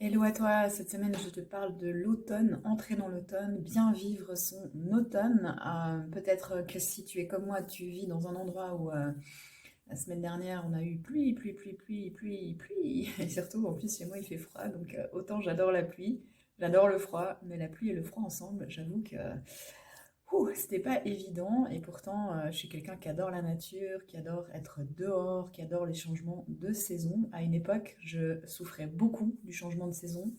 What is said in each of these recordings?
Hello à toi, cette semaine je te parle de l'automne, entrer dans l'automne, bien vivre son automne. Peut-être que si tu es comme moi, tu vis dans un endroit où la semaine dernière on a eu pluie, pluie, pluie, pluie, pluie, pluie, et surtout en plus chez moi il fait froid, donc autant j'adore la pluie, j'adore le froid, mais la pluie et le froid ensemble, j'avoue que c'était pas évident et pourtant je suis quelqu'un qui adore la nature, qui adore être dehors, qui adore les changements de saison. À une époque, je souffrais beaucoup du changement de saison.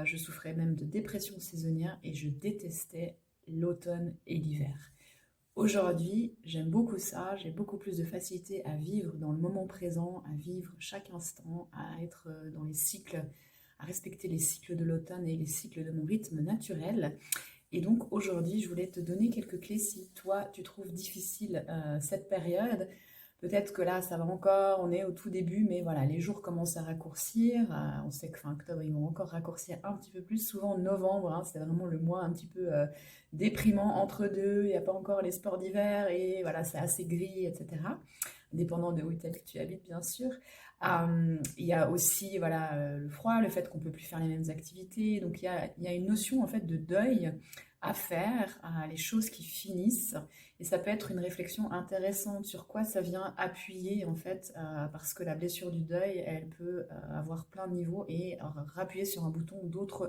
Je souffrais même de dépression saisonnière et je détestais l'automne et l'hiver. Aujourd'hui, j'aime beaucoup ça, j'ai beaucoup plus de facilité à vivre dans le moment présent, à vivre chaque instant, à être dans les cycles, à respecter les cycles de l'automne et les cycles de mon rythme naturel. Et donc aujourd'hui, je voulais te donner quelques clés si toi, tu trouves difficile cette période. Peut-être que là, ça va encore, on est au tout début, mais voilà, les jours commencent à raccourcir. On sait que fin octobre, ils vont encore raccourcir un petit peu plus. Souvent, novembre, hein, c'est vraiment le mois un petit peu déprimant entre deux. Il n'y a pas encore les sports d'hiver et voilà, c'est assez gris, etc. Dépendant de où tu habites, bien sûr. Il y a aussi voilà, le froid, le fait qu'on peut plus faire les mêmes activités. Donc il y a une notion en fait de deuil à faire, les choses qui finissent. Et ça peut être une réflexion intéressante sur quoi ça vient appuyer en fait, parce que la blessure du deuil, elle peut avoir plein de niveaux et rappuyer sur un bouton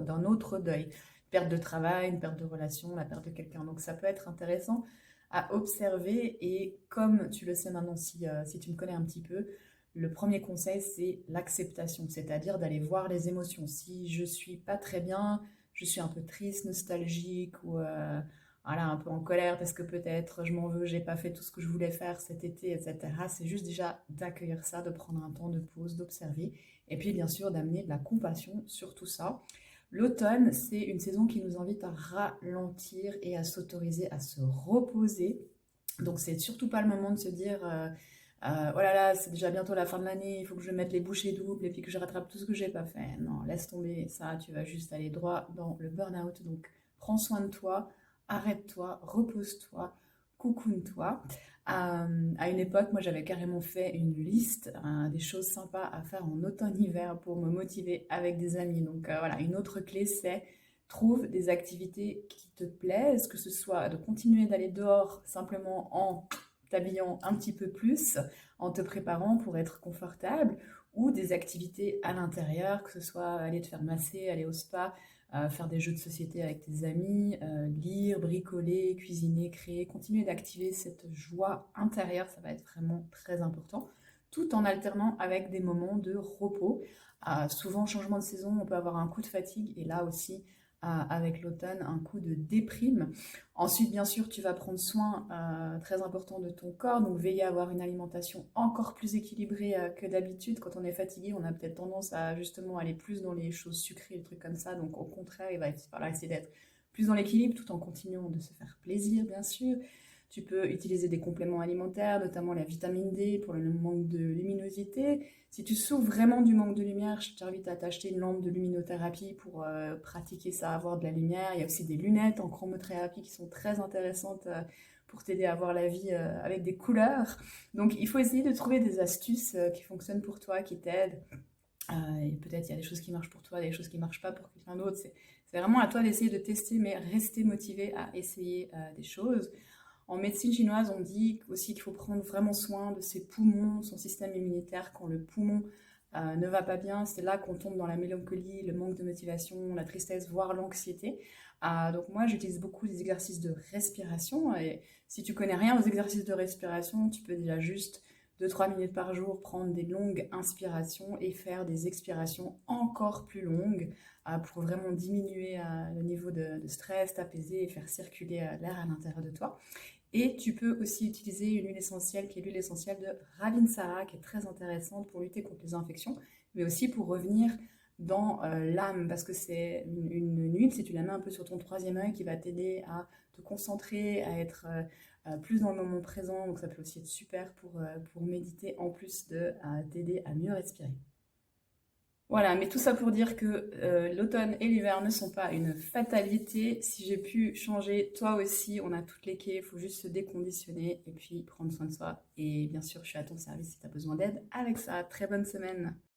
d'un autre deuil. Perte de travail, une perte de relation, la perte de quelqu'un. Donc ça peut être intéressant à observer et comme tu le sais maintenant si tu me connais un petit peu, le premier conseil c'est l'acceptation, c'est-à-dire d'aller voir les émotions. Si je suis pas très bien, je suis un peu triste, nostalgique ou voilà, un peu en colère parce que peut-être je m'en veux, j'ai pas fait tout ce que je voulais faire cet été, etc. C'est juste déjà d'accueillir ça, de prendre un temps de pause, d'observer et puis bien sûr d'amener de la compassion sur tout ça. L'automne, c'est une saison qui nous invite à ralentir et à s'autoriser à se reposer. Donc c'est surtout pas le moment de se dire oh là là, c'est déjà bientôt la fin de l'année, il faut que je mette les bouchées doubles et puis que je rattrape tout ce que j'ai pas fait. Non, laisse tomber ça, tu vas juste aller droit dans le burn-out. Donc prends soin de toi, arrête-toi, repose-toi, cocoon-toi. À une époque, moi j'avais carrément fait une liste des choses sympas à faire en automne-hiver pour me motiver avec des amis. Donc voilà, une autre clé c'est trouve des activités qui te plaisent, que ce soit de continuer d'aller dehors simplement en t'habillant un petit peu plus, en te préparant pour être confortable, ou des activités à l'intérieur, que ce soit aller te faire masser, aller au spa, faire des jeux de société avec tes amis, lire, bricoler, cuisiner, créer, continuer d'activer cette joie intérieure, ça va être vraiment très important, tout en alternant avec des moments de repos. Souvent, changement de saison, on peut avoir un coup de fatigue, et là aussi, avec l'automne, un coup de déprime. Ensuite, bien sûr, tu vas prendre soin, très important, de ton corps, donc veiller à avoir une alimentation encore plus équilibrée que d'habitude. Quand on est fatigué, on a peut-être tendance à justement aller plus dans les choses sucrées, des trucs comme ça, donc au contraire, il va falloir essayer d'être plus dans l'équilibre tout en continuant de se faire plaisir, bien sûr. Tu peux utiliser des compléments alimentaires, notamment la vitamine D pour le manque de luminosité. Si tu souffres vraiment du manque de lumière, je t'invite à t'acheter une lampe de luminothérapie pour pratiquer ça, avoir de la lumière. Il y a aussi des lunettes en chromothérapie qui sont très intéressantes pour t'aider à voir la vie avec des couleurs. Donc il faut essayer de trouver des astuces qui fonctionnent pour toi, qui t'aident. Et peut-être il y a des choses qui marchent pour toi, des choses qui ne marchent pas pour quelqu'un d'autre. C'est vraiment à toi d'essayer de tester, mais rester motivé à essayer des choses. En médecine chinoise, on dit aussi qu'il faut prendre vraiment soin de ses poumons, son système immunitaire. Quand le poumon ne va pas bien, c'est là qu'on tombe dans la mélancolie, le manque de motivation, la tristesse, voire l'anxiété. Donc moi, j'utilise beaucoup les exercices de respiration. Et si tu connais rien aux exercices de respiration, tu peux déjà juste 2-3 minutes par jour prendre des longues inspirations et faire des expirations encore plus longues pour vraiment diminuer le niveau de stress, t'apaiser et faire circuler l'air à l'intérieur de toi. Et tu peux aussi utiliser une huile essentielle qui est l'huile essentielle de Ravinsara, qui est très intéressante pour lutter contre les infections, mais aussi pour revenir dans l'âme, parce que c'est une huile, si tu la mets un peu sur ton troisième œil, qui va t'aider à te concentrer, à être plus dans le moment présent. Donc ça peut aussi être super pour méditer, en plus de t'aider à mieux respirer. Voilà, mais tout ça pour dire que l'automne et l'hiver ne sont pas une fatalité. Si j'ai pu changer, toi aussi, on a toutes les clés, il faut juste se déconditionner et puis prendre soin de soi. Et bien sûr, je suis à ton service si tu as besoin d'aide avec ça. Très bonne semaine.